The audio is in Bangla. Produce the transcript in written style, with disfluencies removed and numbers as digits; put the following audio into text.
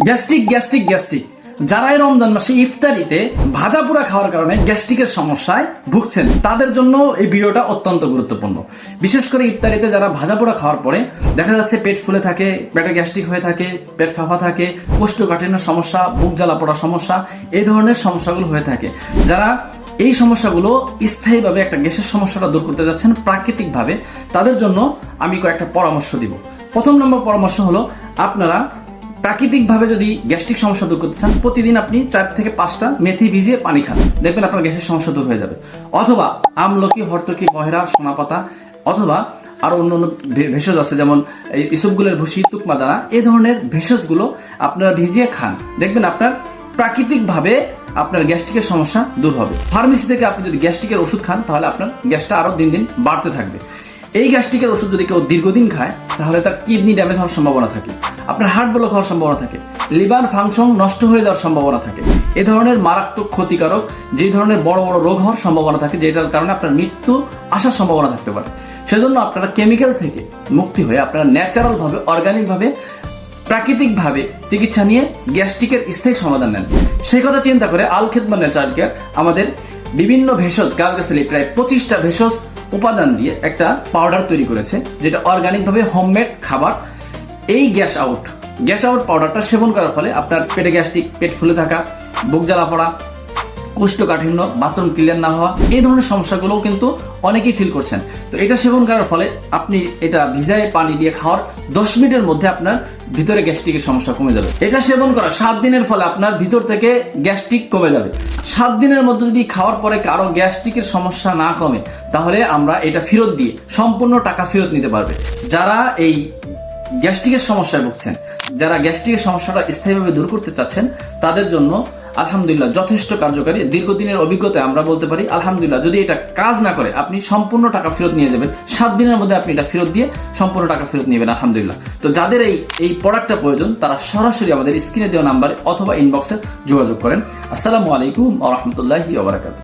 গ্যাস্ট্রিক গ্যাস্ট্রিক গ্যাস্ট্রিক যারা এই রমজান মাসে ইফতারিতে ভাজা পোড়া খাওয়ার কারণে গ্যাস্ট্রিকের সমস্যায় ভুগছেন তাদের জন্য এই ভিডিওটা অত্যন্ত গুরুত্বপূর্ণ। বিশেষ করে ইফতারিতে যারা ভাজা পোড়া খাওয়ার পরে দেখা যাচ্ছে পেট ফুলে থাকে, পেটে গ্যাস্ট্রিক হয়ে থাকে, পেট ফাঁপা থাকে, কোষ্ঠকাঠিন্য সমস্যা, বুক জ্বালা পোড়া সমস্যা, এই ধরনের সমস্যাগুলো হয়ে থাকে। যারা এই সমস্যাগুলো স্থায়ীভাবে একটা গ্যাসের সমস্যাটা দূর করতে যাচ্ছেন প্রাকৃতিকভাবে, তাদের জন্য আমি কয়েকটা পরামর্শ দিব। প্রথম নম্বর পরামর্শ হলো, আপনারা প্রাকৃতিকভাবে যদি গ্যাস্ট্রিক সমস্যা দূর করতে চান, প্রতিদিন আপনি 4 থেকে 5টা মেথি ভিজিয়ে পানি খান, দেখবেন আপনার গ্যাসের সমস্যা দূর হয়ে যাবে। অথবা আমলকি, হরতকি, বহেরা, সোনাপাতা, অথবা আরো অন্যান্য ভেষজ আছে যেমন ইসবগুলের ভুসি, তুকমা দানা, এই ধরনের ভেষজগুলো আপনারা ভিজিয়ে খান, দেখবেন আপনার প্রাকৃতিকভাবে আপনার গ্যাস্ট্রিকের সমস্যা দূর হবে। ফার্মেসি থেকে আপনি যদি গ্যাস্ট্রিকের ওষুধ খান তাহলে আপনার গ্যাসটা আরো দিন দিন বাড়তে থাকবে। এই গ্যাস্ট্রিকের ওষুধ যদি কেউ দীর্ঘদিন খায় তাহলে তার কিডনি ড্যামেজ হওয়ার সম্ভাবনা থাকে, আপনার হার্ট ব্লক হওয়ার সম্ভাবনা থাকে, লিভার ফাংশন নষ্ট হয়ে যাওয়ার সম্ভাবনা থাকে। এ ধরনের মারাত্মক ক্ষতিকারক যে ধরনের বড় বড় রোগ হওয়ার সম্ভাবনা থাকে, যেটার কারণে আপনার মৃত্যু আসার সম্ভাবনা থাকতে পারে। সেজন্য আপনারা কেমিক্যাল থেকে মুক্তি হয়ে আপনারা ন্যাচারাল ভাবে, অর্গানিক ভাবে, প্রাকৃতিকভাবে চিকিৎসা নিয়ে গ্যাস্ট্রিকের স্থায়ী সমাধান নেন। সেই কথা চিন্তা করে আল খিদমা ন্যাচারাল কেয়ার আমাদের বিভিন্ন ভেষজ, গাছগাছালি প্রায় 25টা ভেষজ উপাদান দিয়ে একটা পাউডার তৈরি করেছে, যেটা অর্গানিক ভাবে হোমমেড খাবার। এই গ্যাস আউট পাউডারটা সেবন করার ফলে আপনার পেটে গ্যাস্ট্রিক, পেট ফুলে থাকা, বুক জ্বালা পড়া, কোষ্ঠকাঠিন্য, বাথরুম ক্লিয়ার না হওয়া, এই ধরনের সমস্যাগুলোও কিন্তু অনেকেই ফিল করছেন। তো এটা সেবন করার ফলে আপনি এটা ভিজায় পানি দিয়ে খাওয়ার 10 মিনিটের মধ্যে আপনার ভিতরে গ্যাস্ট্রিকের সমস্যা কমে যাবে। এটা সেবন করা 7 দিনের ফলে আপনার ভিতর থেকে গ্যাস্ট্রিক কমে যাবে। 7 দিনের মধ্যে যদি খাওয়ার পরে কারো গ্যাস্ট্রিকের সমস্যা না কমে, তাহলে আমরা এটা ফেরত দিয়ে সম্পূর্ণ টাকা ফেরত নিতে পারবে। যারা এই গ্যাস্ট্রিকের সমস্যায় ভুগছেন, যারা গ্যাস্ট্রিকের সমস্যাটা স্থায়ীভাবে দূর করতে চাচ্ছেন, তাদের জন্য আলহামদুলিল্লাহ যথেষ্ট কার্যকারী। দীর্ঘদিনের অভিজ্ঞতায় আমরা বলতে পারি আলহামদুলিল্লাহ, যদি এটা কাজ না করে আপনি সম্পূর্ণ টাকা ফেরত নিয়ে যাবেন। 7 দিনের মধ্যে আপনি এটা ফেরত দিয়ে সম্পূর্ণ টাকা ফেরত নেবেন আলহামদুলিল্লাহ। তো যাদের এই প্রোডাক্টটা প্রয়োজন, তারা সরাসরি আমাদের স্ক্রিনে দেওয়া নাম্বারে অথবা ইনবক্সে যোগাযোগ করেন। আসসালামু আলাইকুম ওয়া রাহমাতুল্লাহি ওয়া বারাকাতুহু।